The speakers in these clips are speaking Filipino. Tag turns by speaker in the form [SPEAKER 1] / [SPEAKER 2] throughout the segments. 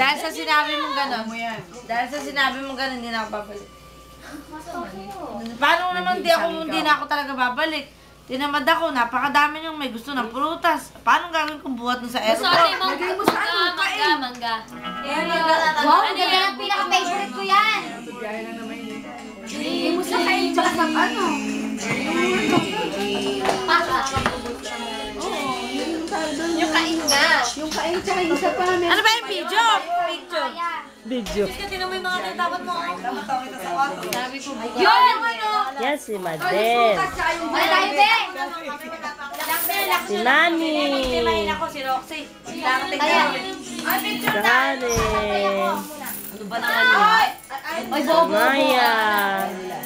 [SPEAKER 1] Dahil sa sinabi mong gano'n. Dahil sa sinabi mong gano'n, hindi na ako babalik. Paano naman hindi na ako talaga babalik? Tinamad ako, napakadami niyong may gusto ng prutas. Paano gagawin kong buhat nun sa airport?
[SPEAKER 2] Lagay mo sa ano,
[SPEAKER 3] Mangga.
[SPEAKER 2] Wow, hindi yan ang pinaka-favorite ko yan. Lagay mo sa kain, tsaka sa ano.
[SPEAKER 3] Yung kain nga.
[SPEAKER 2] Yung kain, tsaka yung isa pa.
[SPEAKER 1] Ano ba yung video?
[SPEAKER 4] Video.
[SPEAKER 3] Tinan mo yung mga natapot mo.
[SPEAKER 1] Yun!
[SPEAKER 4] Yan si Madel.
[SPEAKER 2] Ay, Laibe!
[SPEAKER 4] Si Nani.
[SPEAKER 1] Timahin ako si Roxy. Darating
[SPEAKER 2] Kaya.
[SPEAKER 1] na.
[SPEAKER 4] Si Hane.
[SPEAKER 3] Ano ba naman yun?
[SPEAKER 2] Ay, bobo.
[SPEAKER 4] Maya.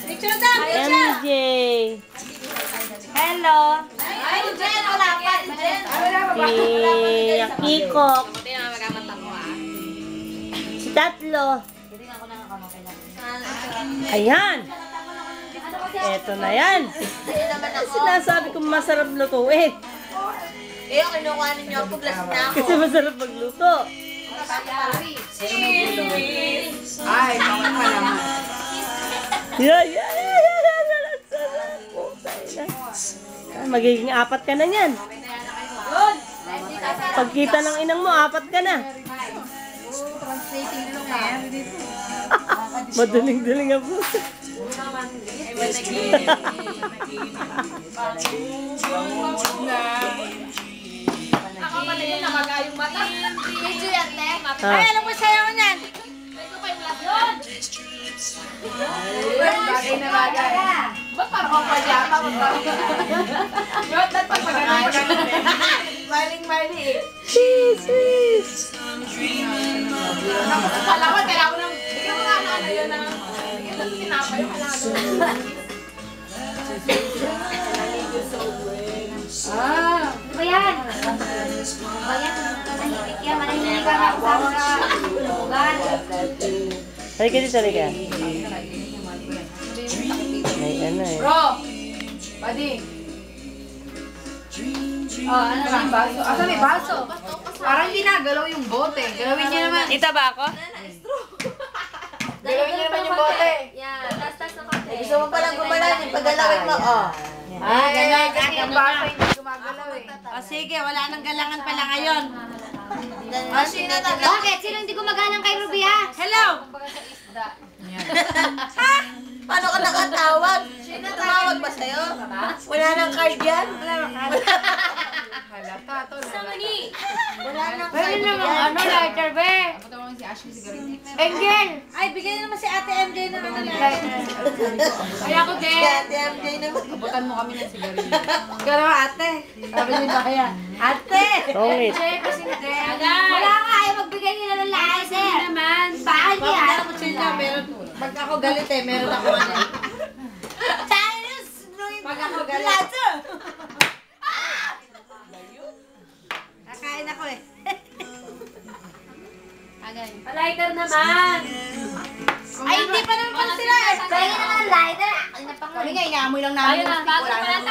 [SPEAKER 1] Picture na!
[SPEAKER 4] MJ.
[SPEAKER 1] Hello!
[SPEAKER 3] Ay, Jen, wala pa. Jen.
[SPEAKER 4] Si Kikok. Si Tatlo. Ayan. Eto na yan. Sinasabi kong masarap lutuin.
[SPEAKER 3] Eh, kinukuha ninyo ako, glass na ako.
[SPEAKER 4] Kasi masarap magluto.
[SPEAKER 2] Ay, bawal pa naman.
[SPEAKER 4] Yeah. Magiging 4 ka na yan. Pagkita ng inang mo, 4 ka na. Madaling-daling ang puso.
[SPEAKER 3] Ako pa na yun, namagayong mata. Medyo yan, te.
[SPEAKER 1] Ay, alam mo sayaw niyan!
[SPEAKER 3] Ito pa yung last yun.
[SPEAKER 2] Bagay na bagay.
[SPEAKER 3] Ba't parang ako pa yata?
[SPEAKER 2] Yun, dapat pag
[SPEAKER 1] Maling-mali eh.
[SPEAKER 4] Cheese.
[SPEAKER 3] Kalaman, kailangan ko ng... Bigyan mo nga ano yun na... Bigyan mo tinapay yung kailangan.
[SPEAKER 2] Ah,
[SPEAKER 3] Ano ba yan? Ba yan? Manahimik yan. Manahimik ka nga kasama ka. Tulugan.
[SPEAKER 4] Halika dito, halika. May ano eh.
[SPEAKER 2] bro. Buddy. Oh, ano ba? Baso. Asa may baso? Parang hindi nagalaw yung bote. Galawin niyo naman.
[SPEAKER 1] Tita ba ako?
[SPEAKER 2] Galawin niyo naman yung bote.
[SPEAKER 3] Yan. Tas na konti.
[SPEAKER 1] Gusto mo palang gumalaw, paggalawin mo, oh.
[SPEAKER 2] Ay, ganyan. Kasi yung baso hindi gumagalaw eh.
[SPEAKER 1] O sige, wala nang galangan pala ngayon.
[SPEAKER 3] Bakit? Sino hindi gumagana kay Rubia?
[SPEAKER 1] Hello!
[SPEAKER 3] Paano ka nakatawag? Tumawag ba sa'yo? Wala nang card yan?
[SPEAKER 2] Halata to.
[SPEAKER 3] Wala nang
[SPEAKER 1] Pwede naman, ano, lighter, be?
[SPEAKER 2] Ako tawagin si Ashley Sigarillo.
[SPEAKER 1] Angel! Ay, bigyan naman si Ate MJ na lighter.
[SPEAKER 2] Kaya ako din.
[SPEAKER 3] Ate MJ naman.
[SPEAKER 2] Abutan mo kami ng sigarilyo.
[SPEAKER 1] Ikaw naman, ate. Sabi niyo ba kaya? Ate!
[SPEAKER 4] Tongit.
[SPEAKER 1] Kasi hindi.
[SPEAKER 3] Wala nga, ayaw magbigay nila ng lighter.
[SPEAKER 1] naman.
[SPEAKER 3] Bakit
[SPEAKER 1] Pag
[SPEAKER 3] yan?
[SPEAKER 1] ako chika, meron. Pag ako galit eh, meron ako ano.
[SPEAKER 3] Chinese!
[SPEAKER 1] Pag ako galit. Kakain ako eh.
[SPEAKER 3] Lighter naman.
[SPEAKER 1] Ay, hindi pa naman pala sila.
[SPEAKER 3] Kaya naman ng lighter.
[SPEAKER 2] Kami nga, inaamoy lang namin.
[SPEAKER 3] Ayun na, bago pa lang